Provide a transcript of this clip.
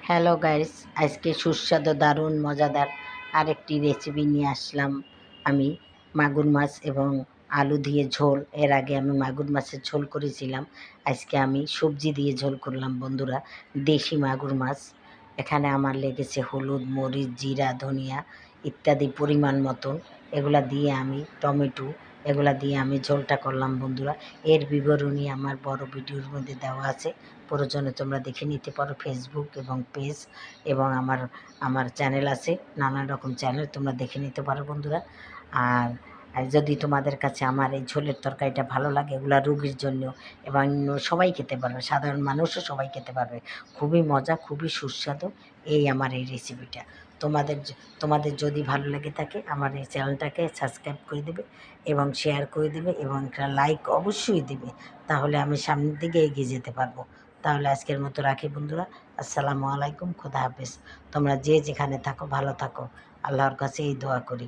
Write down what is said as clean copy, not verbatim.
Hello guys, আজকে সুস্বাদু দারুণ মজাদার আরেকটি রেসিপি নিয়ে আসলাম। আমি মাগুর মাছ এবং আলু দিয়ে ঝোল। এর আগে আমি মাগুর মাছের ঝোল করেছিলাম। আজকে আমি সবজি দিয়ে ঝোল করলাম বন্ধুরা, দেশি মাগুর মাছ। এখানে আমার লেগেছে হলুদ, মরিচ, জিরা, ধনিয়া ইত্যাদি পরিমাণ মতন। এগুলা দিয়ে আমি টমেটো এগুলা দিয়ে আমি ঝোলটা করলাম বন্ধুরা। এর বিবরণী আমার বড় ভিডিওর মধ্যে দেওয়া আছে, প্রয়োজনে তোমরা দেখে নিতে পারো। ফেসবুক এবং পেজ এবং আমার চ্যানেল আছে, নানান রকম চ্যানেল, তোমরা দেখে নিতে পারো বন্ধুরা। আর যদি তোমাদের কাছে আমার এই ঝোলের তরকারিটা ভালো লাগে, এগুলা রোগীর জন্য এবং সবাই খেতে পারবে, সাধারণ মানুষও সবাই খেতে পারবে। খুবই মজা, খুবই সুস্বাদু এই আমার এই রেসিপিটা। তোমাদের যদি ভালো লেগে থাকে আমার এই চ্যানেলটাকে সাবস্ক্রাইব করে দেবে এবং শেয়ার করে দেবে এবং একটা লাইক অবশ্যই দেবে, তাহলে আমি সামনের দিকে এগিয়ে যেতে পারবো। তাহলে আজকের মতো রাখি বন্ধুরা। আসসালামু আলাইকুম, খোদা হাফেজ। তোমরা যে যেখানে থাকো ভালো থাকো, আল্লাহর কাছে এই দোয়া করি।